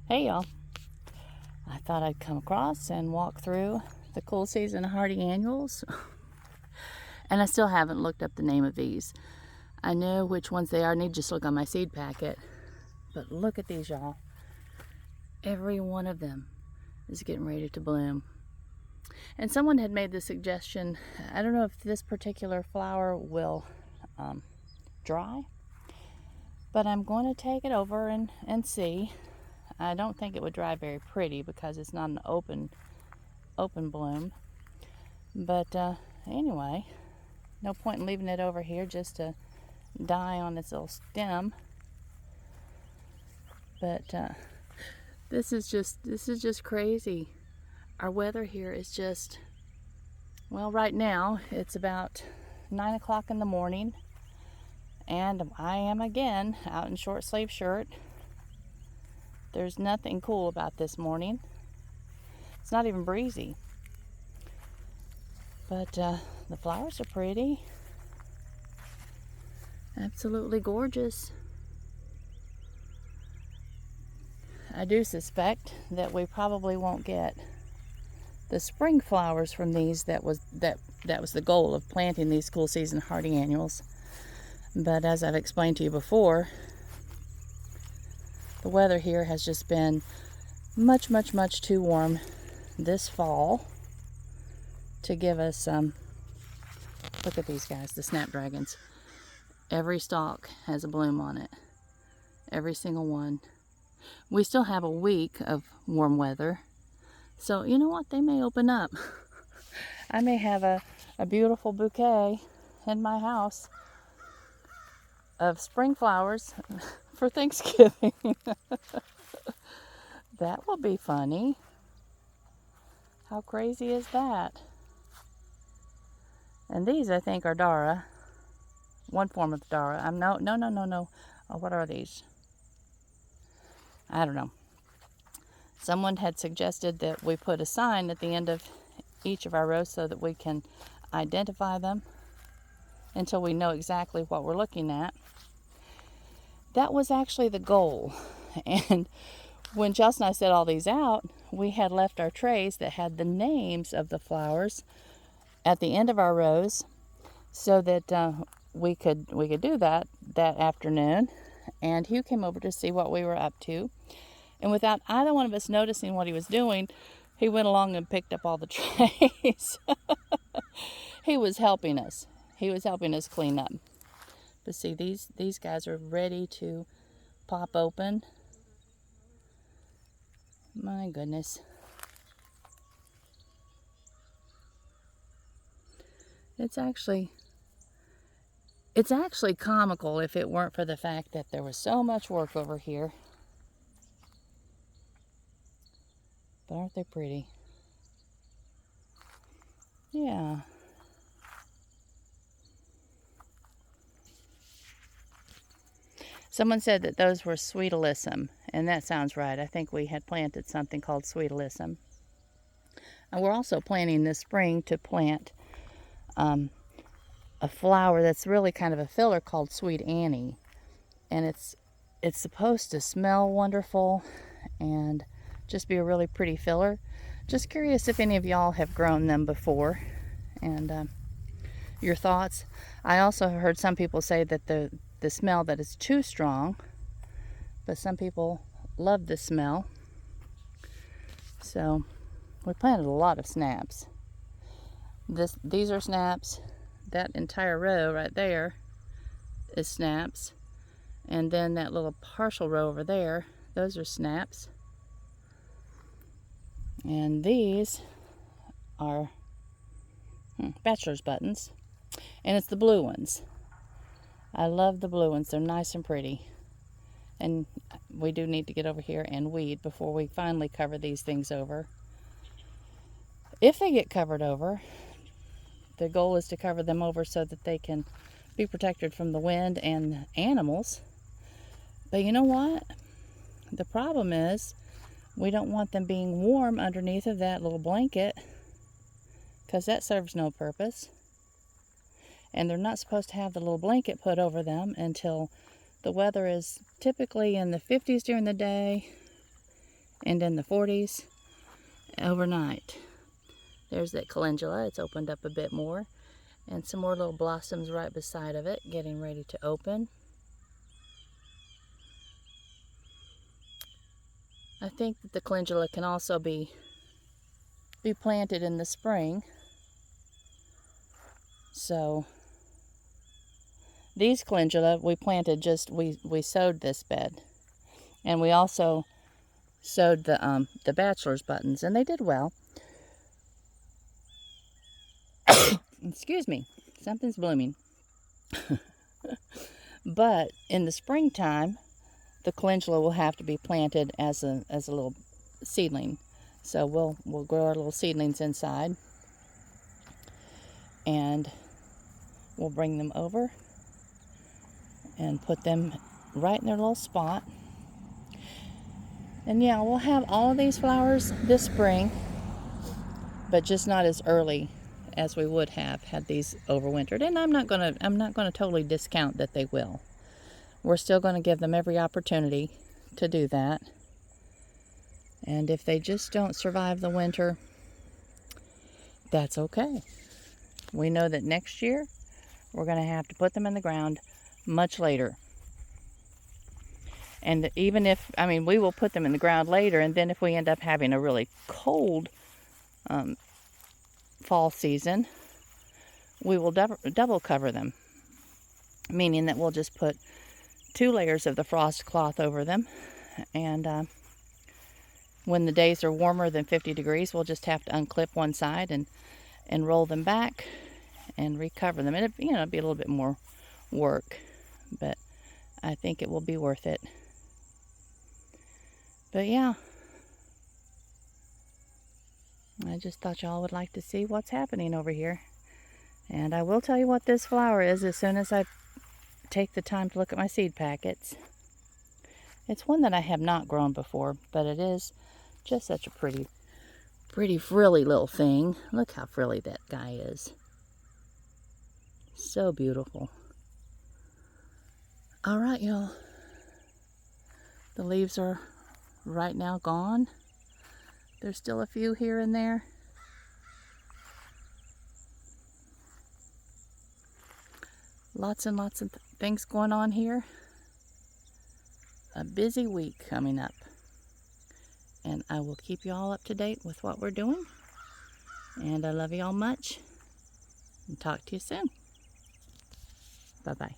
Hey y'all, I thought I'd come across and walk through the cool season hardy annuals. And I still haven't looked up the name of these. I know which ones they are. I need to just look on my seed packet. But look at these, y'all. Every one of them is getting ready to bloom. And someone had made the suggestion, I don't know if this particular flower will dry, but I'm going to take it over and see. I don't think it would dry very pretty because it's not an open bloom. But anyway, no point in leaving it over here just to die on its little stem. But this is just crazy. Our weather here is just, well, right now it's about 9 o'clock in the morning, and I am again out in short sleeve shirt. There's nothing cool about this morning. It's not even breezy. But the flowers are pretty. Absolutely gorgeous. I do suspect that we probably won't get the spring flowers from these. That was the goal of planting these cool season hardy annuals. But as I've explained to you before, the weather here has just been much too warm this fall to give us look at these guys, the snapdragons. Every stalk has a bloom on it. Every single one. We still have a week of warm weather. So you know what? They may open up. I may have a beautiful bouquet in my house of spring flowers for Thanksgiving. That will be funny. How crazy is that? And these, I think, are Dara. One form of Dara. No. Oh, what are these? I don't know. Someone had suggested that we put a sign at the end of each of our rows so that we can identify them until we know exactly what we're looking at. That was actually the goal. And when Chelsea and I set all these out, we had left our trays that had the names of the flowers at the end of our rows so that we could do that afternoon. And Hugh came over to see what we were up to. And without either one of us noticing what he was doing, he went along and picked up all the trays. He was helping us. He was helping us clean up. But see, these guys are ready to pop open. My goodness. It's actually comical if it weren't for the fact that there was so much work over here. But aren't they pretty? Yeah. Someone said that those were sweet Alysum, and that sounds right. I think we had planted something called sweet Alysum. And we're also planning this spring to plant a flower that's really kind of a filler called Sweet Annie. And it's supposed to smell wonderful and just be a really pretty filler. Just curious if any of y'all have grown them before and your thoughts. I also heard some people say that the smell that is too strong, but some people love the smell. So we planted a lot of snaps. These are snaps. That entire row right there is snaps. And then that little partial row over there, those are snaps. And these are Bachelor Buttons. And it's the blue ones. I love the blue ones. They're nice and pretty. And we do need to get over here and weed before we finally cover these things over. If they get covered over, the goal is to cover them over so that they can be protected from the wind and animals. But you know what? The problem is we don't want them being warm underneath of that little blanket because that serves no purpose. And they're not supposed to have the little blanket put over them until the weather is typically in the 50s during the day and in the 40s overnight. There's that calendula. It's opened up a bit more. And some more little blossoms right beside of it, getting ready to open. I think that the calendula can also be planted in the spring. So these calendula we planted we sowed this bed. And we also sowed the Bachelor's Buttons, and they did well. Excuse me, something's blooming. But in the springtime, the calendula will have to be planted as a little seedling. So we'll grow our little seedlings inside, and we'll bring them over and put them right in their little spot. And yeah, we'll have all of these flowers this spring, but just not as early as we would have had these overwintered. And I'm not gonna totally discount that they will. We're still going to give them every opportunity to do that. And if they just don't survive the winter, that's okay. We know that next year we're going to have to put them in the ground much later. And even if, we will put them in the ground later, and then if we end up having a really cold fall season, we will double cover them. Meaning that we'll just put 2 layers of the frost cloth over them, and when the days are warmer than 50 degrees, we'll just have to unclip one side and roll them back and recover them. And it'll be a little bit more work, but I think it will be worth it. But yeah, I just thought y'all would like to see what's happening over here. And I will tell you what this flower is as soon as I take the time to look at my seed packets. It's one that I have not grown before, but it is just such a pretty frilly little thing. Look how frilly that guy is. So beautiful. All right, y'all. The leaves are right now gone. There's still a few here and there. Lots and lots of things going on here. A busy week coming up. And I will keep you all up to date with what we're doing. And I love you all much. And talk to you soon. Bye-bye.